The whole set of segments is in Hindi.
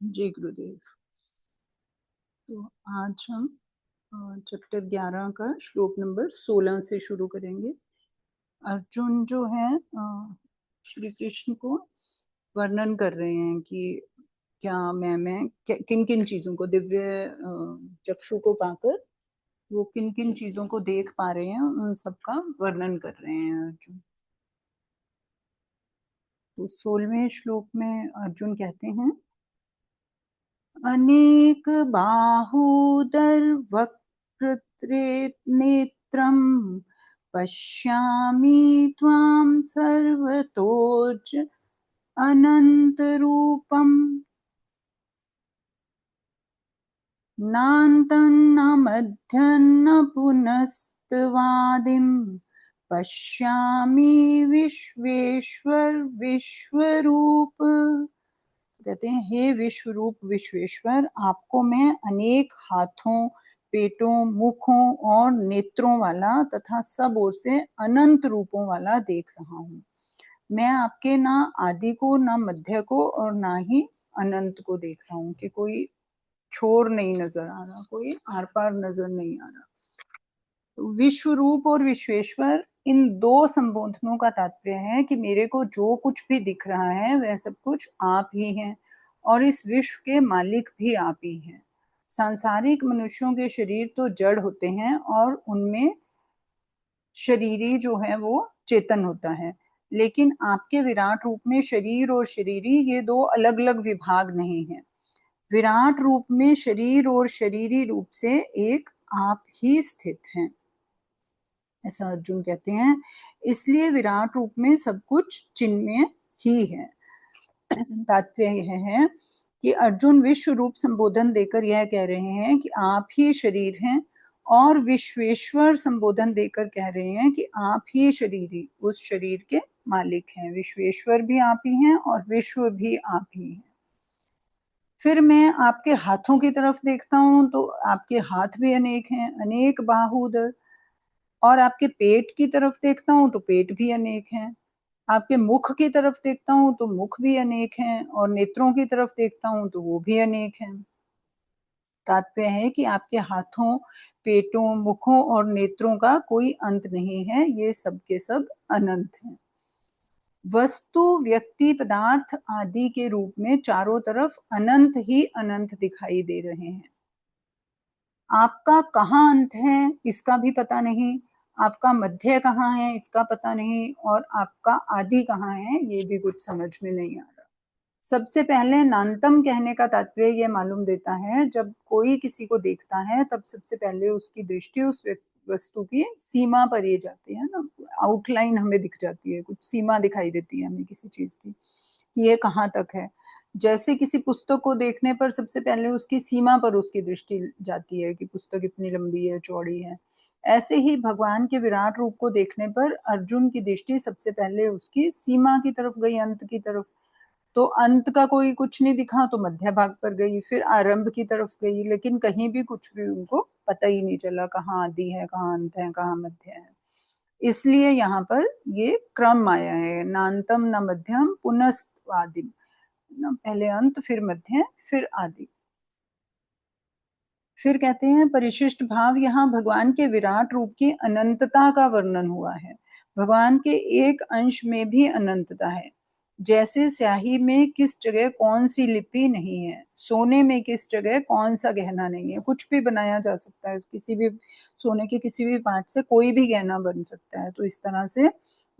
जी गुरुदेव। तो आज हम चैप्टर 11 का श्लोक नंबर 16 से शुरू करेंगे। अर्जुन जो है श्री कृष्ण को वर्णन कर रहे हैं कि क्या मैं किन किन चीजों को, दिव्य चक्षु को पाकर वो किन किन चीजों को देख पा रहे हैं, उन सबका वर्णन कर रहे हैं अर्जुन। तो 16वें श्लोक में अर्जुन कहते हैं, अनेक बाहूदर वक्त्रत्रे नेत्रम पश्यामि त्वां सर्वतोज अनंत रूपम नान्तं न मध्यं न पुनस्तवादिं पश्यामि विश्वेश्वर विश्वरूप। कहते हैं, हे विश्वरूप विश्वेश्वर, आपको मैं अनेक हाथों, पेटों, मुखों और नेत्रों वाला तथा सब ओर से अनंत रूपों वाला देख रहा हूँ। मैं आपके ना आदि को, ना मध्य को और ना ही अनंत को देख रहा हूँ कि कोई छोर नहीं नजर आ रहा, कोई आर पार नजर नहीं आ रहा। तो विश्वरूप और विश्वेश्वर, इन दो संबोधनों का तात्पर्य है कि मेरे को जो कुछ भी दिख रहा है वह सब कुछ आप ही हैं और इस विश्व के मालिक भी आप ही हैं। सांसारिक मनुष्यों के शरीर तो जड़ होते हैं और उनमें शरीरी जो है वो चेतन होता है, लेकिन आपके विराट रूप में शरीर और शरीरी ये दो अलग अलग विभाग नहीं है। विराट रूप में शरीर और शरीरी रूप से एक आप ही स्थित हैं, ऐसा अर्जुन कहते हैं। इसलिए विराट रूप में सब कुछ चिन्मय ही है। तात्पर्य यह है कि अर्जुन विश्व रूप संबोधन देकर यह कह रहे हैं कि आप ही शरीर हैं और विश्वेश्वर संबोधन देकर कह रहे हैं कि आप ही शरीरी, उस शरीर के मालिक हैं। विश्वेश्वर भी आप ही हैं और विश्व भी आप ही हैं। फिर मैं आपके हाथों की तरफ देखता हूं तो आपके हाथ भी अनेक हैं, अनेक बाहुदर, और आपके पेट की तरफ देखता हूं तो पेट भी अनेक हैं। आपके मुख की तरफ देखता हूं तो मुख भी अनेक हैं और नेत्रों की तरफ देखता हूं तो वो भी अनेक हैं। तात्पर्य है कि आपके हाथों, पेटों, मुखों और नेत्रों का कोई अंत नहीं है, ये सब के सब अनंत हैं। वस्तु, व्यक्ति, पदार्थ आदि के रूप में चारों तरफ अनंत ही अनंत दिखाई दे रहे हैं। आपका कहाँ अंत है इसका भी पता नहीं, आपका मध्य कहाँ है इसका पता नहीं, और आपका आदि कहाँ है ये भी कुछ समझ में नहीं आ रहा। सबसे पहले नान्तम कहने का तात्पर्य ये मालूम देता है, जब कोई किसी को देखता है तब सबसे पहले उसकी दृष्टि उस वस्तु की सीमा पर ये जाती है ना, आउटलाइन हमें दिख जाती है, कुछ सीमा दिखाई देती है हमें किसी चीज की कि ये कहाँ तक है। जैसे किसी पुस्तक को देखने पर सबसे पहले उसकी सीमा पर उसकी दृष्टि जाती है कि पुस्तक इतनी लंबी है, चौड़ी है। ऐसे ही भगवान के विराट रूप को देखने पर अर्जुन की दृष्टि सबसे पहले उसकी सीमा की तरफ गई, अंत की तरफ। तो अंत का कोई कुछ नहीं दिखा तो मध्य भाग पर गई, फिर आरंभ की तरफ गई, लेकिन कहीं भी कुछ भी उनको पता ही नहीं चला कहाँ आदि है, कहाँ अंत है, कहाँ मध्य है। इसलिए यहाँ पर ये क्रम आया है, नान्तम न मध्यम पुनस्त्वादिम, पहले अंत फिर मध्य फिर आदि। फिर कहते हैं परिशिष्ट भाव, यहाँ भगवान के विराट रूप की अनंतता का वर्णन हुआ है। भगवान के एक अंश में भी अनंतता है। जैसे स्याही में किस जगह कौन सी लिपि नहीं है, सोने में किस जगह कौन सा गहना नहीं है, कुछ भी बनाया जा सकता है, किसी भी सोने के किसी भी पार्ट से कोई भी गहना बन सकता है। तो इस तरह से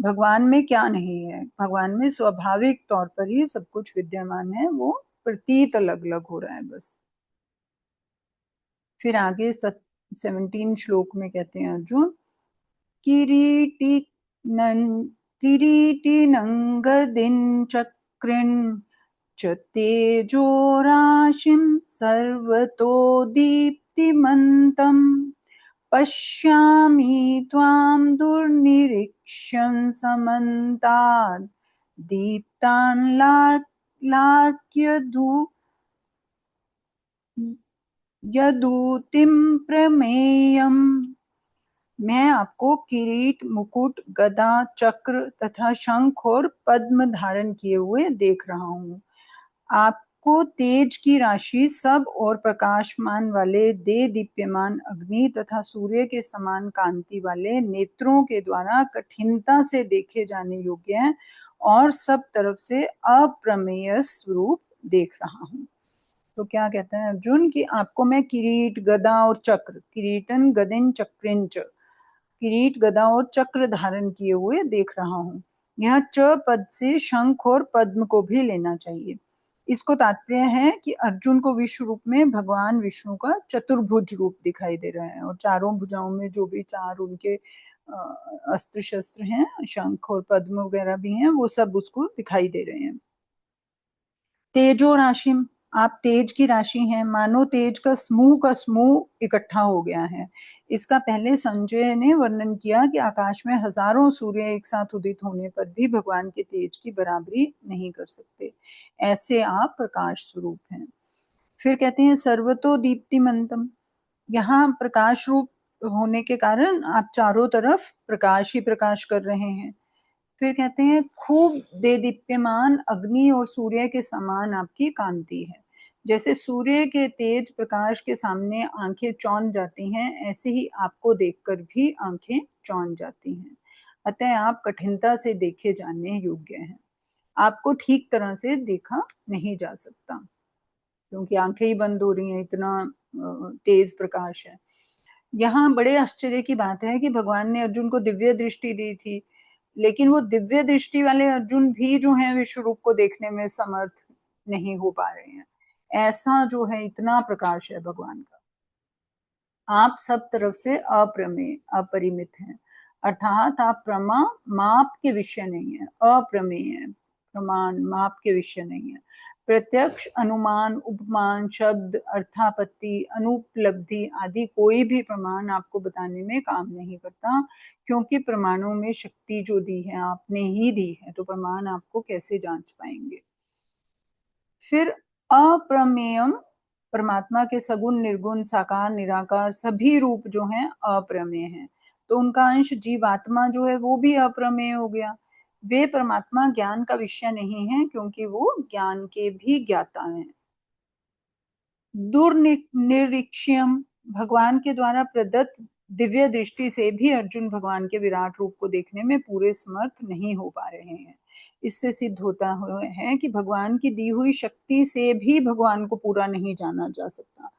भगवान में क्या नहीं है, भगवान में स्वाभाविक तौर पर ही सब कुछ विद्यमान है, वो प्रतीत अलग अलग हो रहा है बस। फिर आगे 17 श्लोक में कहते हैं अर्जुन, किरीटी किरीटी नंगदिन चक्रिन च तेजो राशिं सर्वतो दीप्तिमन्तम् पश्यामि त्वां दुर्निरीक्ष्यं समन्तात् दीप्तान् लार्क्यधू यदूतिम प्रमेयम। मैं आपको किरीट, मुकुट, गदा, चक्र तथा शंख और पद्म धारण किए हुए देख रहा हूँ। आपको आपको तेज की राशि सब और प्रकाशमान वाले दे दीप्यमान अग्नि तथा सूर्य के समान कांति वाले नेत्रों के द्वारा कठिनता से देखे जाने योग्य है और सब तरफ से अप्रमेय स्वरूप देख रहा हूँ। तो क्या कहते हैं अर्जुन कि आपको मैं किरीट गदा और चक्र, किरीटन गदिन चक्रिंच, किरीट गदा और चक्र धारण किए हुए देख रहा हूँ। यहाँ च पद से शंख और पद्म को भी लेना चाहिए। इसको तात्पर्य है कि अर्जुन को विश्व रूप में भगवान विष्णु का चतुर्भुज रूप दिखाई दे रहा है और चारों भुजाओं में जो भी चार उनके अस्त्र शस्त्र हैं, शंख और पद्म वगैरह भी हैं, वो सब उसको दिखाई दे रहे हैं। तेजो राशि, आप तेज की राशि हैं, मानो तेज का समूह इकट्ठा हो गया है। इसका पहले संजय ने वर्णन किया कि आकाश में हजारों सूर्य एक साथ उदित होने पर भी भगवान के तेज की बराबरी नहीं कर सकते। ऐसे आप प्रकाश स्वरूप हैं। फिर कहते हैं सर्वतो दीप्तिमंतम, यहाँ प्रकाश रूप होने के कारण आप चारों तरफ प्रकाश ही प्रकाश कर रहे हैं। फिर कहते हैं खूब दे दीप्यमान अग्नि और सूर्य के समान आपकी कांति है। जैसे सूर्य के तेज प्रकाश के सामने आंखें चौंध जाती हैं, ऐसे ही आपको देखकर भी आंखें चौंध जाती हैं। अतः आप कठिनता से देखे जाने योग्य हैं। आपको ठीक तरह से देखा नहीं जा सकता क्योंकि आंखें ही बंद हो रही हैं, इतना तेज प्रकाश है। यहाँ बड़े आश्चर्य की बात है कि भगवान ने अर्जुन को दिव्य दृष्टि दी थी, लेकिन वो दिव्य दृष्टि वाले अर्जुन भी जो है विश्व रूप को देखने में समर्थ नहीं हो पा रहे हैं। ऐसा जो है इतना प्रकाश है भगवान का। आप सब तरफ से अप्रमेय अपरिमित हैं, अर्थात आप प्रमा माप के विषय नहीं है, अप्रमेय है, प्रमाण माप के विषय नहीं है। प्रत्यक्ष अनुमान उपमान शब्द अर्थापत्ति अनुपलब्धि आदि कोई भी प्रमाण आपको बताने में काम नहीं करता, क्योंकि प्रमाणों में शक्ति जो दी है आपने ही दी है, तो प्रमाण आपको कैसे जांच पाएंगे। फिर अप्रमेयम, परमात्मा के सगुण निर्गुण साकार निराकार सभी रूप जो हैं अप्रमेय हैं, तो उनका अंश जीवात्मा जो है वो भी अप्रमेय हो गया। वे परमात्मा ज्ञान का विषय नहीं है क्योंकि वो ज्ञान के भी ज्ञाता हैं। दुर्निरीक्ष्यम, भगवान के द्वारा प्रदत्त दिव्य दृष्टि से भी अर्जुन भगवान के विराट रूप को देखने में पूरे समर्थ नहीं हो पा रहे हैं। इससे सिद्ध होता है कि भगवान की दी हुई शक्ति से भी भगवान को पूरा नहीं जाना जा सकता।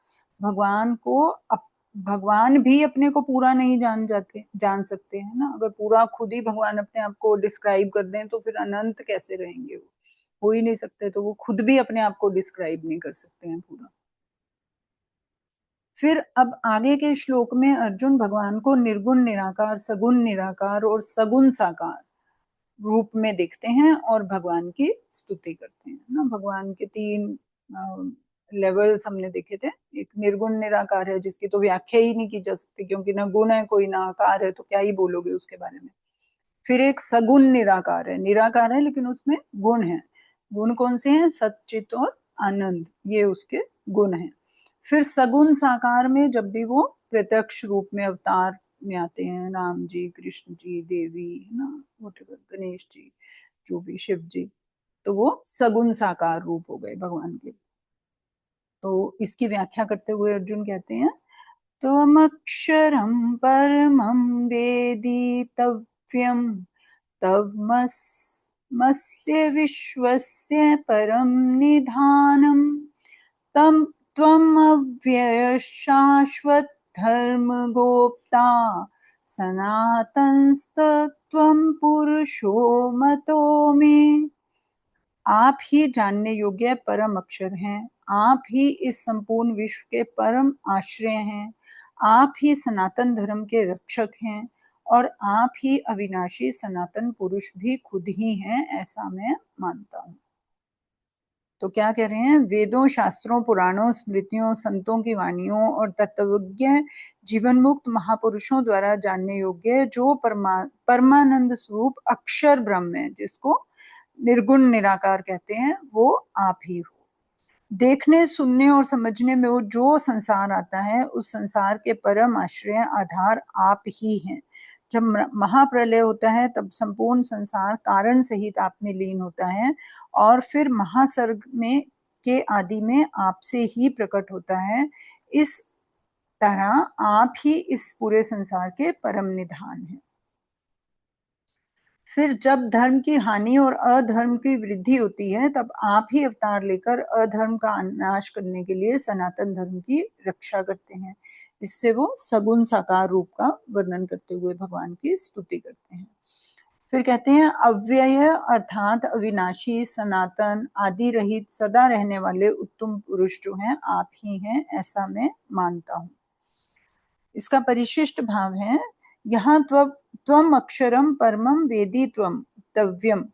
भगवान भी अपने को पूरा नहीं जान सकते हैं ना। अगर पूरा खुद ही भगवान अपने आप को डिस्क्राइब कर दें तो फिर अनंत कैसे रहेंगे, वो हो ही नहीं सकते। तो वो खुद भी अपने आप को डिस्क्राइब नहीं कर सकते हैं पूरा। फिर अब आगे के श्लोक में अर्जुन भगवान को निर्गुण निराकार सगुण निराकार और सगुण साकार रूप में देखते हैं और भगवान की स्तुति करते हैं ना। भगवान के तीन लेवल्स हमने देखे थे। एक निर्गुण निराकार है जिसकी तो व्याख्या ही नहीं की जा सकती, क्योंकि ना गुण है कोई ना आकार है, तो क्या ही बोलोगे उसके बारे में। फिर एक सगुण निराकार है, निराकार है लेकिन उसमें गुण है। गुण कौन से हैं? सच्चित और आनंद, ये उसके गुण हैं। फिर सगुण साकार में जब भी वो प्रत्यक्ष रूप में अवतार में आते हैं, राम जी, कृष्ण जी, देवी है ना, गणेश जी, जो भी शिव जी, तो वो सगुण साकार रूप हो गए भगवान के। तो इसकी व्याख्या करते हुए अर्जुन कहते हैं त्वमक्षरं परमं वेदितव्यं तवमस्य विश्वस्य परं निधानम् तम त्वमव्ययः शाश्वत धर्मगोप्ता सनातनस्त्वं पुरुषो मतो मे। आप ही जानने योग्य परम अक्षर हैं, आप ही इस संपूर्ण विश्व के परम आश्रय हैं, आप ही सनातन धर्म के रक्षक हैं और आप ही अविनाशी सनातन पुरुष भी खुद ही हैं, ऐसा मैं मानता हूँ। तो क्या कह रहे हैं? वेदों, शास्त्रों, पुराणों, स्मृतियों, संतों की वाणियों और तत्वज्ञ जीवन मुक्त महापुरुषों द्वारा जानने योग्य जो परमानंद स्वरूप अक्षर ब्रह्म है, जिसको निर्गुण निराकार कहते हैं, वो आप ही हो। देखने, सुनने और समझने में वो जो संसार आता है, उस संसार के परम आश्रय आधार आप ही हैं। जब महाप्रलय होता है तब संपूर्ण संसार कारण सहित आप में लीन होता है और फिर महासर्ग में के आदि में आपसे ही प्रकट होता है। इस तरह आप ही इस पूरे संसार के परम निधान हैं। फिर जब धर्म की हानि और अधर्म की वृद्धि होती है, तब आप ही अवतार लेकर अधर्म का नाश करने के लिए सनातन धर्म की रक्षा करते हैं। इससे वो सगुण साकार रूप का वर्णन करते हुए भगवान की स्तुति करते हैं। फिर कहते हैं अव्यय अर्थात अविनाशी, सनातन, आदि रहित, सदा रहने वाले उत्तम पुरुष जो हैं आप ही हैं, ऐसा मैं मानता हूँ। इसका परिशिष्ट भाव है, यहाँ त्वम अक्षरम परमम वेदी त्वम तव्यम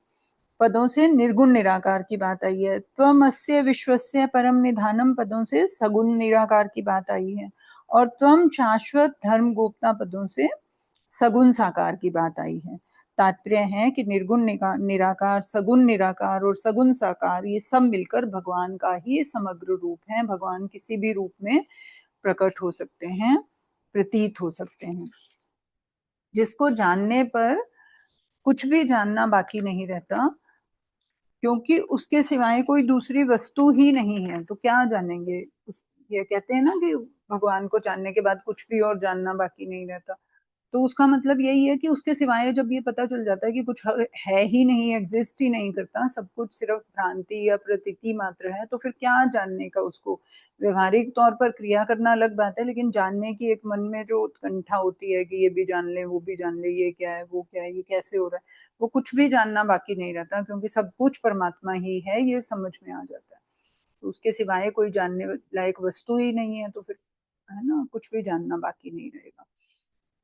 पदों से निर्गुण निराकार की बात आई है। त्वम अस्य विश्वस्य परम निधानम पदों से सगुण निराकार की बात आई है। और त्वम शाश्वत धर्म गोप्ता पदों से सगुण साकार की बात आई है। तात्पर्य है कि निर्गुण निराकार, सगुण निराकार और सगुण साकार ये सब मिलकर भगवान का ही समग्र रूप है। भगवान किसी भी रूप में प्रकट हो सकते हैं, प्रतीत हो सकते हैं, जिसको जानने पर कुछ भी जानना बाकी नहीं रहता, क्योंकि उसके सिवाय कोई दूसरी वस्तु ही नहीं है, तो क्या जानेंगे। ये कहते हैं ना कि भगवान को जानने के बाद कुछ भी और जानना बाकी नहीं रहता, तो उसका मतलब यही है कि उसके सिवाय जब ये पता चल जाता है कि कुछ है ही नहीं, एग्जिस्ट ही नहीं करता, सब कुछ सिर्फ भ्रांति या प्रतीति मात्र है, तो फिर क्या जानने का उसको। व्यवहारिक तौर पर क्रिया करना अलग बात है, लेकिन जानने की एक मन में जो उत्कंठा होती है कि ये भी जान ले, वो भी जान ले, ये क्या है, वो क्या है, ये कैसे हो रहा है, वो कुछ भी जानना बाकी नहीं रहता, क्योंकि सब कुछ परमात्मा ही है, ये समझ में आ जाता है। तो उसके सिवाय कोई जानने लायक वस्तु ही नहीं है, तो फिर है ना, कुछ भी जानना बाकी नहीं रहेगा।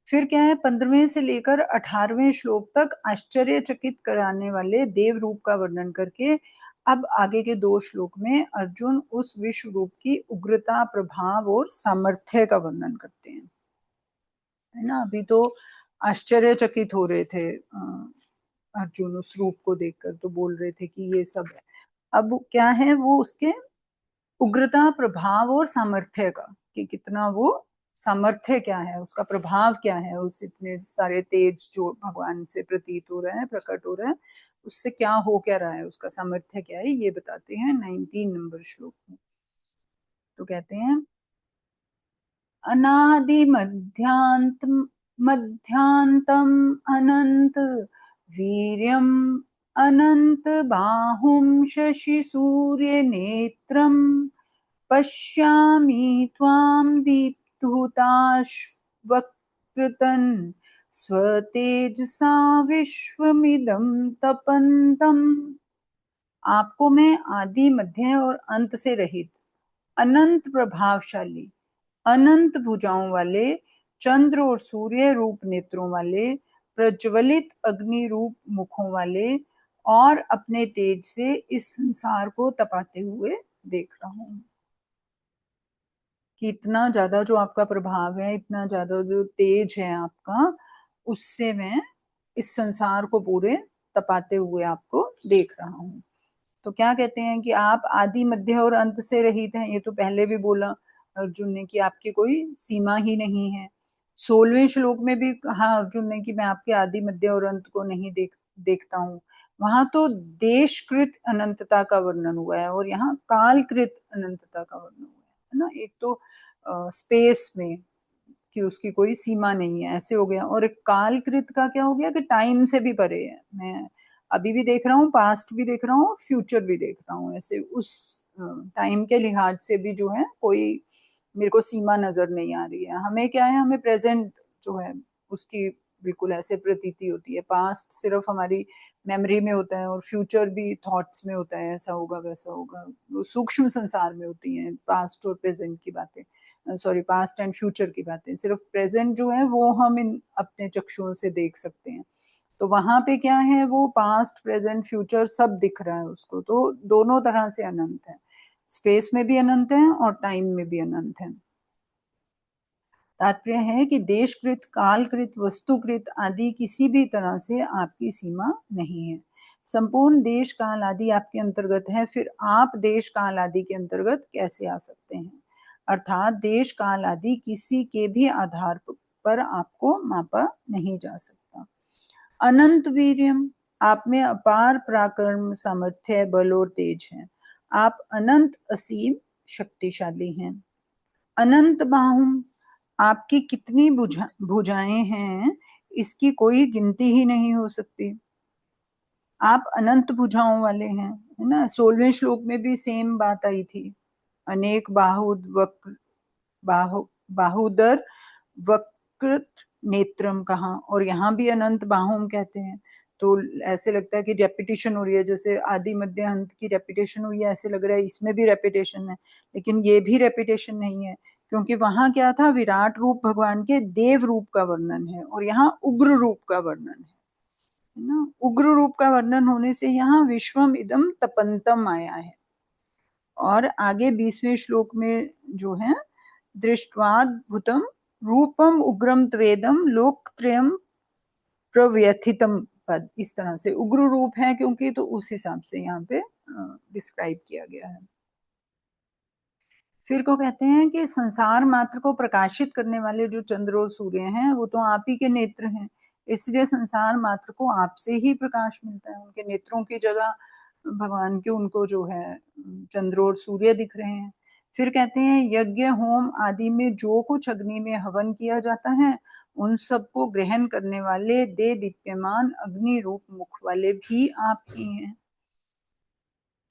फिर क्या है, 15वें से लेकर 18वें श्लोक तक आश्चर्यचकित कराने वाले देव रूप का वर्णन करके अब आगे के 2 श्लोक में अर्जुन उस विश्व रूप की उग्रता, प्रभाव और सामर्थ्य का वर्णन करते हैं, है ना। अभी तो आश्चर्यचकित हो रहे थे अर्जुन उस रूप को देखकर, तो बोल रहे थे कि ये सब है। अब क्या है, वो उसके उग्रता, प्रभाव और सामर्थ्य का, कि कितना वो सामर्थ्य क्या है, उसका प्रभाव क्या है, उस इतने सारे तेज जो भगवान से प्रतीत हो रहे हैं, प्रकट हो रहे हैं, उससे क्या हो क्या रहा है, उसका सामर्थ्य क्या है, ये बताते हैं 19 नंबर श्लोक में। तो कहते हैं अनादि मध्यांतम अनंत वीर्यम अनंत बाहुम शशि सूर्य नेत्रम पश्यामि त्वां दीप्तहुताशवक्त्रतं स्वतेजसा विश्वमिदं तपन्तम्। आपको मैं आदि, मध्य और अंत से रहित, अनंत प्रभावशाली, अनंत भुजाओं वाले, चंद्र और सूर्य रूप नेत्रों वाले, प्रज्वलित अग्नि रूप मुखों वाले और अपने तेज से इस संसार को तपाते हुए देख रहा हूं। कि इतना ज्यादा जो आपका प्रभाव है, इतना ज्यादा जो तेज है आपका, उससे मैं इस संसार को पूरे तपाते हुए आपको देख रहा हूँ। तो क्या कहते हैं कि आप आदि, मध्य और अंत से रहित हैं। ये तो पहले भी बोला अर्जुन ने कि आपकी कोई सीमा ही नहीं है। 16वें श्लोक में भी कहा अर्जुन ने कि मैं आपके आदि, मध्य और अंत को नहीं देखता हूँ। वहां तो देशकृत अनंतता का वर्णन हुआ है और यहाँ कालकृत अनंतता का वर्णन हुआ है ना। एक तो स्पेस में कि उसकी कोई सीमा नहीं है, ऐसे हो गया, और एक कालकृत का क्या हो गया कि टाइम से भी परे है। मैं अभी भी देख रहा हूँ, पास्ट भी देख रहा हूँ, फ्यूचर भी देख रहा हूँ, ऐसे उस टाइम के लिहाज से भी जो है कोई मेरे को सीमा नजर नहीं आ रही है। हमें क्या है, हमें प्रेजेंट जो है उसकी बिल्कुल ऐसे प्रतीति होती है। पास्ट सिर्फ हमारी मेमोरी में होता है और फ्यूचर भी थॉट्स में होता है, ऐसा होगा वैसा होगा, वो सूक्ष्म संसार में होती हैं पास्ट और प्रेजेंट की बातें, सॉरी पास्ट एंड फ्यूचर की बातें। सिर्फ प्रेजेंट जो है वो हम इन अपने चक्षुओं से देख सकते हैं। तो वहां पे क्या है, वो पास्ट, प्रेजेंट, फ्यूचर सब दिख रहा है उसको, तो दोनों तरह से अनंत है। स्पेस में भी अनंत है और टाइम में भी अनंत है। तात्पर्य है कि देशकृत, कालकृत, वस्तुकृत आदि किसी भी तरह से आपकी सीमा नहीं है। संपूर्ण देश काल आदि आपके अंतर्गत है, फिर आप देश काल आदि के अंतर्गत कैसे आ सकते हैं। अर्थात देश काल आदि किसी के भी आधार पर आपको मापा नहीं जा सकता। अनंत वीर्यम, आप में अपार पराक्रम, सामर्थ्य, बल और तेज है। आप अनंत असीम शक्तिशाली हैं। अनंत बाहुम, आपकी कितनी भुजाएं हैं इसकी कोई गिनती ही नहीं हो सकती। आप अनंत भुजाओं वाले हैं, है ना। 16वें श्लोक में भी सेम बात आई थी। अनेक बाहुदर वक्रत नेत्रम कहा, और यहाँ भी अनंत बाहुम कहते हैं। तो ऐसे लगता है कि रेपिटेशन हो रही है, जैसे आदि मध्य अंत की रेपिटेशन हुई है, ऐसे लग रहा है इसमें भी रेपिटेशन है, लेकिन ये भी रेपिटेशन नहीं है, क्योंकि वहां क्या था, विराट रूप भगवान के देव रूप का वर्णन है, और यहाँ उग्र रूप का वर्णन है ना। उग्र रूप का वर्णन होने से यहाँ विश्वम इदम तपंतम आया है। और आगे 20वें श्लोक में जो है, दृष्टवाद्भुतम रूपम उग्रम त्वेदम लोकत्रयम प्रव्यथितम पद, इस तरह से उग्र रूप है क्योंकि, तो उस हिसाब से यहाँ पे डिस्क्राइब किया गया है। फिर को कहते हैं कि संसार मात्र को प्रकाशित करने वाले जो चंद्र और सूर्य हैं वो तो आप ही के नेत्र हैं, इसलिए संसार मात्र को आपसे ही प्रकाश मिलता है। उनके नेत्रों की जगह भगवान के उनको जो है चंद्र और सूर्य दिख रहे हैं। फिर कहते हैं यज्ञ होम आदि में जो कुछ अग्नि में हवन किया जाता है उन सबको ग्रहण करने वाले दे दीप्यमान अग्नि रूप मुख वाले भी आप ही हैं।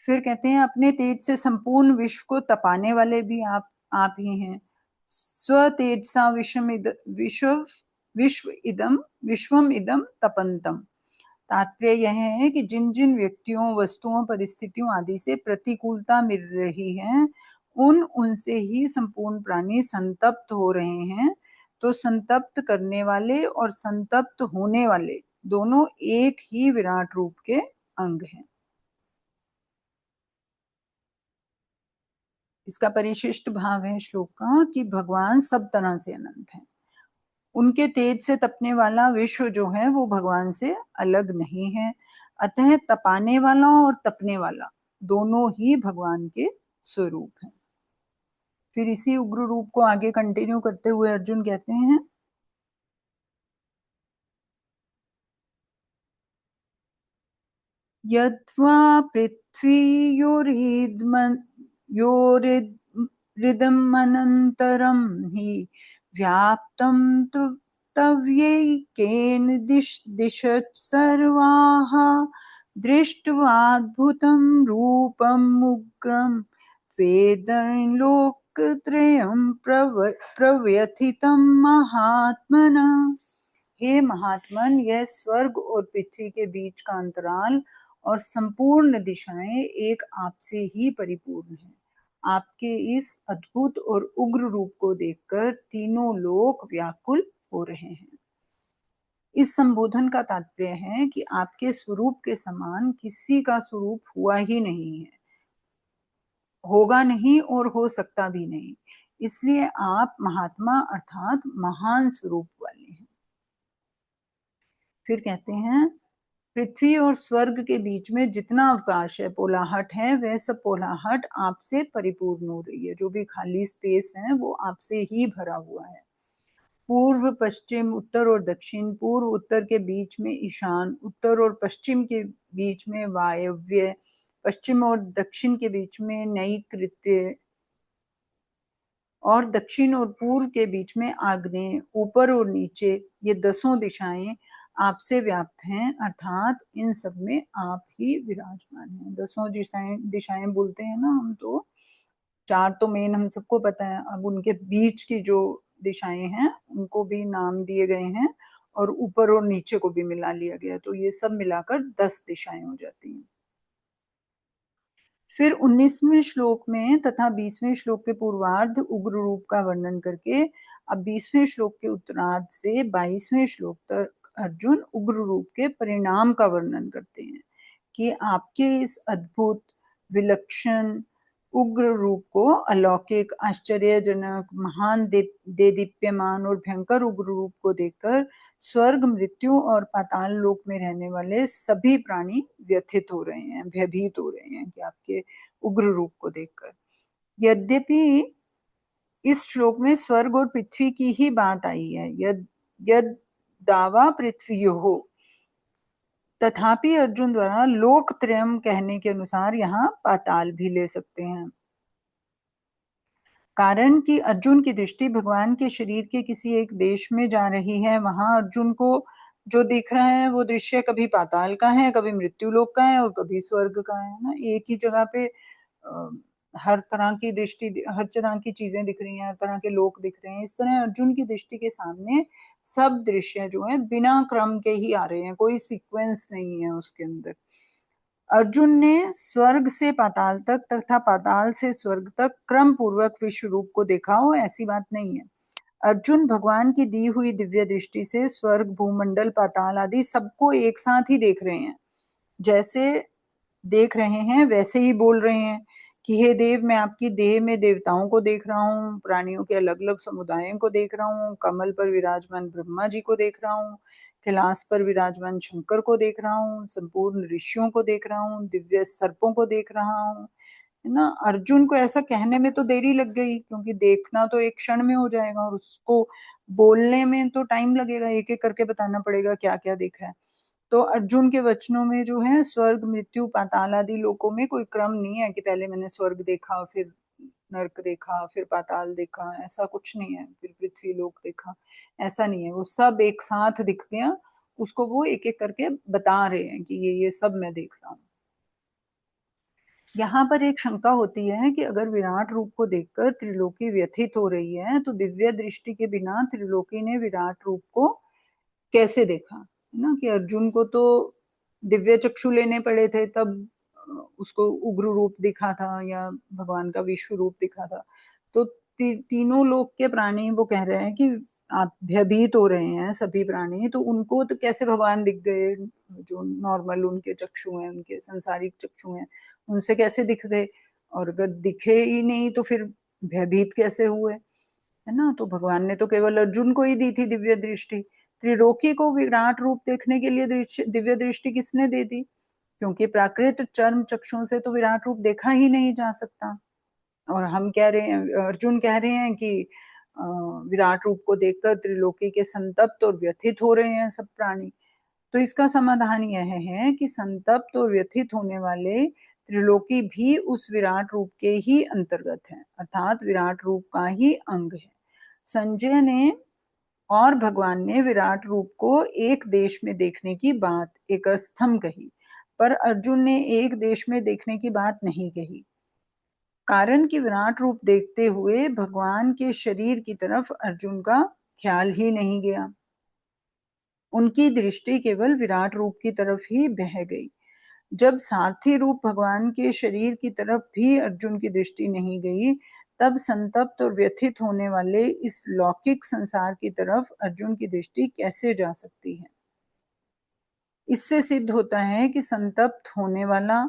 फिर कहते हैं अपने तेज से संपूर्ण विश्व को तपाने वाले भी आप ही हैं। स्व तेज सा विश्वम इदम तपंतम। तात्पर्य यह है कि जिन जिन व्यक्तियों, वस्तुओं, परिस्थितियों आदि से प्रतिकूलता मिल रही है उनसे ही संपूर्ण प्राणी संतप्त हो रहे हैं। तो संतप्त करने वाले और संतप्त होने वाले दोनों एक ही विराट रूप के अंग हैं। इसका परिशिष्ट भाव है श्लोक का कि भगवान सब तरह से अनंत है। उनके तेज से तपने वाला विश्व जो है वो भगवान से अलग नहीं है, अतः तपाने वाला और तपने वाला दोनों ही भगवान के स्वरूप हैं। फिर इसी उग्र रूप को आगे कंटिन्यू करते हुए अर्जुन कहते हैं, यद्वा पृथ्वीयोरिदमनन्तरं हि व्याप्तं तु तव्यैकेन दिशश्च सर्वाः दृष्ट्वाद्भुतं रूपमुग्रं त्वेदलोकत्रयं प्रव्यथितं महात्मनः। हे महात्मन, यह स्वर्ग और पृथ्वी के बीच का अंतराल और संपूर्ण दिशाएं एक आपसे ही परिपूर्ण है। आपके इस अद्भुत और उग्र रूप को देखकर तीनों लोक व्याकुल हो रहे हैं। इस संबोधन का तात्पर्य है कि आपके स्वरूप के समान किसी का स्वरूप हुआ ही नहीं है, होगा नहीं और हो सकता भी नहीं, इसलिए आप महात्मा अर्थात महान स्वरूप वाले हैं। फिर कहते हैं पृथ्वी और स्वर्ग के बीच में जितना अवकाश है, पोलाहट है, वह सब पोलाहट आपसे परिपूर्ण हो रही है। जो भी खाली स्पेस है वो आपसे ही भरा हुआ है। पूर्व पश्चिम, उत्तर और दक्षिण, पूर्व उत्तर के बीच में ईशान, उत्तर और पश्चिम के बीच में वायव्य, पश्चिम और दक्षिण के बीच में नैऋत्य, और दक्षिण और पूर्व के बीच में आग्नेय, ऊपर और नीचे, ये 10 दिशाएं आपसे व्याप्त हैं, अर्थात इन सब में आप ही विराजमान हैं। 10 दिशाएं बोलते हैं ना हम, तो 4 तो मेन हम सबको पता है, अब उनके बीच की जो दिशाएं हैं उनको भी नाम दिए गए हैं और ऊपर और नीचे को भी मिला लिया गया, तो ये सब मिलाकर 10 दिशाएं हो जाती हैं। फिर 19वें श्लोक में तथा 20वें श्लोक के पूर्वार्ध उग्र रूप का वर्णन करके अब 20वें श्लोक के उत्तरार्ध से 22वें श्लोक तक अर्जुन उग्र रूप के परिणाम का वर्णन करते हैं कि आपके इस अद्भुत, विलक्षण उग्र रूप को अलौकिक, आश्चर्यजनक, महान, देदीप्यमान और भयंकर उग्र रूप को देखकर स्वर्ग, मृत्यु और पाताल लोक में रहने वाले सभी प्राणी व्यथित हो रहे हैं, भयभीत हो रहे हैं कि आपके उग्र रूप को देखकर। यद्यपि इस श्लोक में स्वर्ग और पृथ्वी की ही बात आई है, यद दावा पृथ्वी हो, तथापि अर्जुन द्वारा लोकत्रयम् कहने के अनुसार यहाँ पाताल भी ले सकते हैं। कारण कि अर्जुन की दृष्टि भगवान के शरीर के किसी एक देश में जा रही है, वहां अर्जुन को जो दिख रहा है वो दृश्य कभी पाताल का है, कभी मृत्यु लोक का है और कभी स्वर्ग का है ना। एक ही जगह पे हर तरह की दृष्टि, हर तरह की चीजें दिख रही हैं, हर तरह के लोग दिख रहे हैं। इस तरह अर्जुन की दृष्टि के सामने सब दृश्य जो है बिना क्रम के ही आ रहे हैं, कोई सीक्वेंस नहीं है उसके अंदर। अर्जुन ने स्वर्ग से पाताल तक तथा पाताल से स्वर्ग तक क्रम पूर्वक विश्व रूप को देखा हो, ऐसी बात नहीं है। अर्जुन भगवान की दी हुई दिव्य दृष्टि से स्वर्ग, भूमंडल, पाताल आदि सबको एक साथ ही देख रहे हैं। जैसे देख रहे हैं वैसे ही बोल रहे हैं कि हे देव, मैं आपकी देह में देवताओं को देख रहा हूँ, प्राणियों के अलग अलग समुदायों को देख रहा हूँ, कमल पर विराजमान ब्रह्मा जी को देख रहा हूँ, कैलाश पर विराजमान शंकर को देख रहा हूँ, संपूर्ण ऋषियों को देख रहा हूँ, दिव्य सर्पों को देख रहा हूँ, है ना। अर्जुन को ऐसा कहने में तो देरी लग गई, क्योंकि देखना तो एक क्षण में हो जाएगा और उसको बोलने में तो टाइम लगेगा, एक एक करके बताना पड़ेगा क्या क्या देखा है। तो अर्जुन के वचनों में जो है स्वर्ग, मृत्यु, पाताल आदि लोकों में कोई क्रम नहीं है कि पहले मैंने स्वर्ग देखा, फिर नर्क देखा, फिर पाताल देखा, ऐसा कुछ नहीं है, फिर पृथ्वी लोक देखा, ऐसा नहीं है। वो सब एक साथ दिख गया, उसको वो एक एक करके बता रहे हैं कि ये सब मैं देख रहा हूँ। यहाँ पर एक शंका होती है कि अगर विराट रूप को देखकर त्रिलोकी व्यथित हो रही है तो दिव्य दृष्टि के बिना त्रिलोकी ने विराट रूप को कैसे देखा, है ना। कि अर्जुन को तो दिव्य चक्षु लेने पड़े थे, तब उसको उग्र रूप दिखा था या भगवान का विश्व रूप दिखा था। तो तीनों लोक के प्राणी वो कह रहे हैं कि आप भयभीत हो रहे हैं सभी प्राणी, तो उनको तो कैसे भगवान दिख गए, जो नॉर्मल उनके चक्षु हैं, उनके संसारिक चक्षु हैं, उनसे कैसे दिख गए। और अगर दिखे ही नहीं तो फिर भयभीत कैसे हुए, है ना। तो भगवान ने तो केवल अर्जुन को ही दी थी दिव्य दृष्टि। त्रिलोकी को विराट रूप देखने के लिए दिव्य दृष्टि किसने दे दी, क्योंकि प्राकृत चर्म चक्षुओं से तो विराट रूप देखा ही नहीं जा सकता। और हम कह रहे हैं, अर्जुन कह रहे हैं कि विराट रूप को देखकर त्रिलोकी के संतप्त और व्यथित हो रहे हैं सब प्राणी। तो इसका समाधान यह है कि संतप्त और व्यथित होने वाले त्रिलोकी भी उस विराट रूप के ही अंतर्गत है, अर्थात विराट रूप का ही अंग है। संजय ने और भगवान ने विराट रूप को एक देश में देखने की बात एक स्तंभ कही, पर अर्जुन ने एक देश में देखने की बात नहीं कही। कारण कि विराट रूप देखते हुए भगवान के शरीर की तरफ अर्जुन का ख्याल ही नहीं गया, उनकी दृष्टि केवल विराट रूप की तरफ ही बह गई। जब सारथी रूप भगवान के शरीर की तरफ भी अर्जुन की दृष्टि नहीं गई, तब संतप्त और व्यथित होने वाले इस लौकिक संसार की तरफ अर्जुन की दृष्टि कैसे जा सकती है। इससे सिद्ध होता है कि संतप्त होने वाला,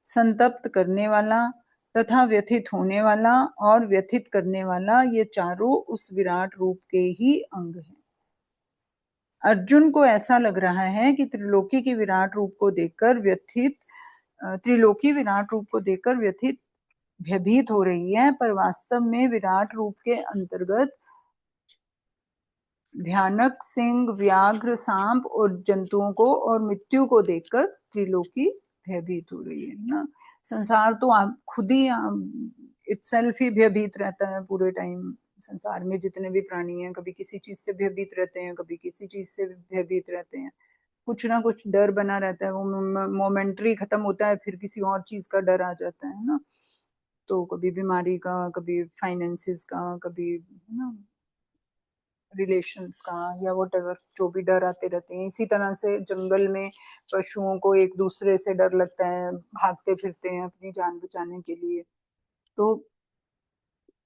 संतप्त करने वाला तथा व्यथित होने वाला और व्यथित करने वाला, ये चारों उस विराट रूप के ही अंग हैं। अर्जुन को ऐसा लग रहा है कि त्रिलोकी के विराट रूप को देखकर व्यथित त्रिलोकी विराट रूप को देखकर व्यथित भयभीत हो रही है, पर वास्तव में विराट रूप के अंतर्गत भयानक सिंह, व्याघ्र, सांप और जंतुओं को और मृत्यु को देखकर त्रिलोकी भयभीत हो रही है ना। संसार तो आप खुद ही इटसेल्फ ही भयभीत रहता है पूरे टाइम। संसार में जितने भी प्राणी हैं, कभी किसी चीज से भयभीत रहते हैं, कभी किसी चीज से भयभीत रहते हैं। कुछ ना कुछ डर बना रहता है, वो मोमेंटरी खत्म होता है, फिर किसी और चीज का डर आ जाता है ना। तो कभी बीमारी का, कभी फाइनेंसेस का, कभी है ना रिलेशंस का, या वट एवर, जो भी डर आते रहते हैं। इसी तरह से जंगल में पशुओं को एक दूसरे से डर लगता है, भागते फिरते हैं अपनी जान बचाने के लिए। तो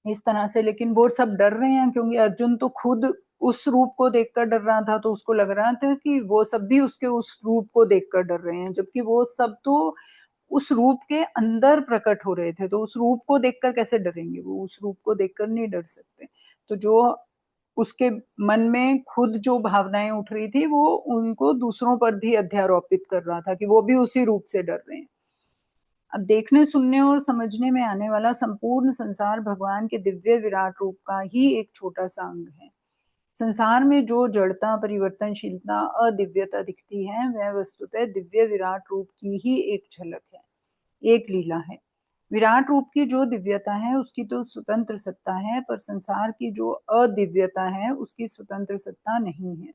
इस तरह से, लेकिन वो सब डर रहे हैं क्योंकि अर्जुन तो खुद उस रूप को देखकर डर रहा था, तो उसको लग रहा था कि वो सब भी उसके उस रूप को देखकर डर रहे हैं, जबकि वो सब तो उस रूप के अंदर प्रकट हो रहे थे। तो उस रूप को देखकर कैसे डरेंगे, वो उस रूप को देखकर नहीं डर सकते। तो जो उसके मन में खुद जो भावनाएं उठ रही थी, वो उनको दूसरों पर भी अध्यारोपित कर रहा था कि वो भी उसी रूप से डर रहे हैं। अब देखने, सुनने और समझने में आने वाला संपूर्ण संसार भगवान के दिव्य विराट रूप का ही एक छोटा सा अंग है। संसार में जो जड़ता, परिवर्तनशीलता, अदिव्यता दिखती है वह वस्तुतः दिव्य विराट रूप की ही एक झलक है, एक लीला है। विराट रूप की जो दिव्यता है उसकी तो स्वतंत्र सत्ता है, पर संसार की जो अदिव्यता है उसकी स्वतंत्र सत्ता नहीं है।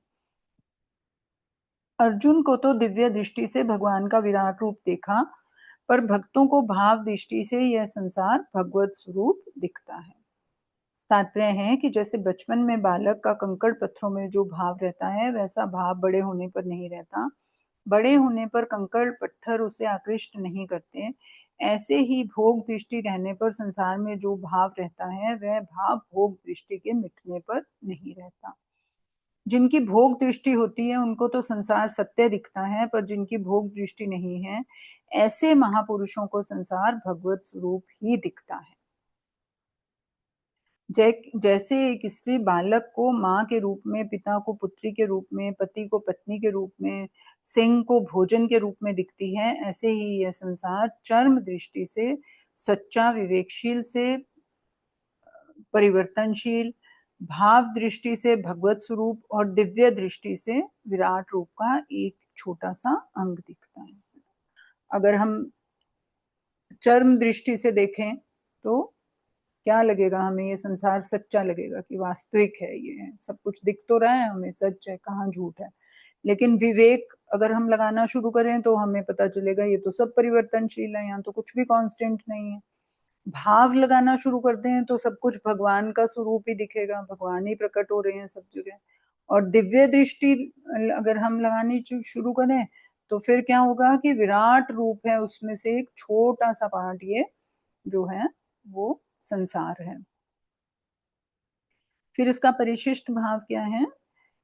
अर्जुन को तो दिव्य दृष्टि से भगवान का विराट रूप देखा, पर भक्तों को भाव दृष्टि से यह संसार भगवत स्वरूप दिखता है। तात्पर्य है कि जैसे बचपन में बालक का कंकड़ पत्थरों में जो भाव रहता है वैसा भाव बड़े होने पर नहीं रहता, बड़े होने पर कंकड़ पत्थर उसे आकृष्ट नहीं करते, ऐसे ही भोग दृष्टि रहने पर संसार में जो भाव रहता है वह भाव भोग दृष्टि के मिटने पर नहीं रहता। जिनकी भोग दृष्टि होती है उनको तो संसार सत्य दिखता है, पर जिनकी भोग दृष्टि नहीं है ऐसे महापुरुषों को संसार भगवत स्वरूप ही दिखता है। जैसे एक स्त्री बालक को माँ के रूप में, पिता को पुत्री के रूप में, पति को पत्नी के रूप में, सिंह को भोजन के रूप में दिखती है, ऐसे ही यह संसार चर्म दृष्टि से सच्चा, विवेकशील से परिवर्तनशील, भाव दृष्टि से भगवत स्वरूप और दिव्य दृष्टि से विराट रूप का एक छोटा सा अंग दिखता है। अगर हम चर्म दृष्टि से देखें तो क्या लगेगा हमें? ये संसार सच्चा लगेगा कि वास्तविक है, ये सब कुछ दिख तो रहा है हमें, सच है, कहाँ झूठ है। लेकिन विवेक अगर हम लगाना शुरू करें तो हमें पता चलेगा ये तो सब परिवर्तनशील है, यहाँ तो कुछ भी कांस्टेंट नहीं है। भाव लगाना शुरू करते हैं तो सब कुछ भगवान का स्वरूप ही दिखेगा, भगवान ही प्रकट हो रहे हैं सब जगह। और दिव्य दृष्टि अगर हम लगानी शुरू करें तो फिर क्या होगा कि विराट रूप है उसमें से एक छोटा सा पार्ट ये जो है वो संसार है। फिर इसका परिशिष्ट भाव क्या है?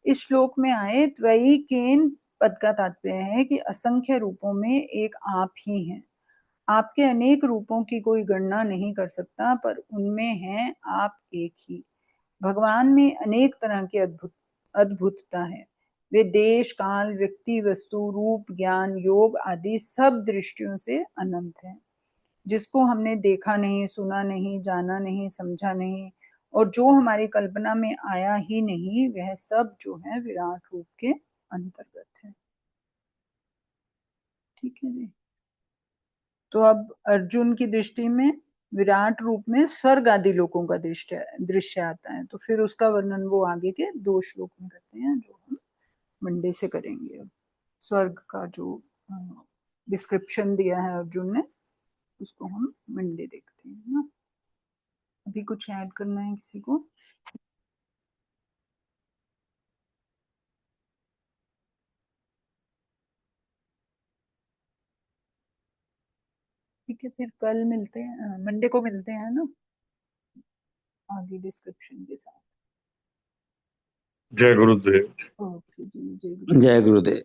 इस श्लोक में आए त्वयि केन पद का तात्पर्य है कि असंख्य रूपों में एक आप ही हैं। आपके अनेक रूपों की कोई गणना नहीं कर सकता, पर उनमें हैं आप एक ही। भगवान में अनेक तरह की अद्भुतता है। वे देश, काल, व्यक्ति, वस्तु, रूप, ज्ञान, योग आदि सब दृष्टियों से अनंत हैं। जिसको हमने देखा नहीं, सुना नहीं, जाना नहीं, समझा नहीं और जो हमारी कल्पना में आया ही नहीं, वह सब जो है विराट रूप के अंतर्गत है। ठीक है जी। तो अब अर्जुन की दृष्टि में विराट रूप में स्वर्ग आदि लोगों का दृश्य दृश्य आता है, तो फिर उसका वर्णन वो आगे के 2 श्लोक में करते हैं जो हम मंडे से करेंगे। अब स्वर्ग का जो डिस्क्रिप्शन दिया है अर्जुन ने उसको हम मंडे देखते हैं ना। अभी कुछ ऐड करना है किसी को? ठीक है, फिर कल मिलते हैं, मंडे को मिलते हैं ना आगे डिस्क्रिप्शन के साथ। जय गुरुदेव। ओके जी, जय गुरुदेव। जय गुरुदेव।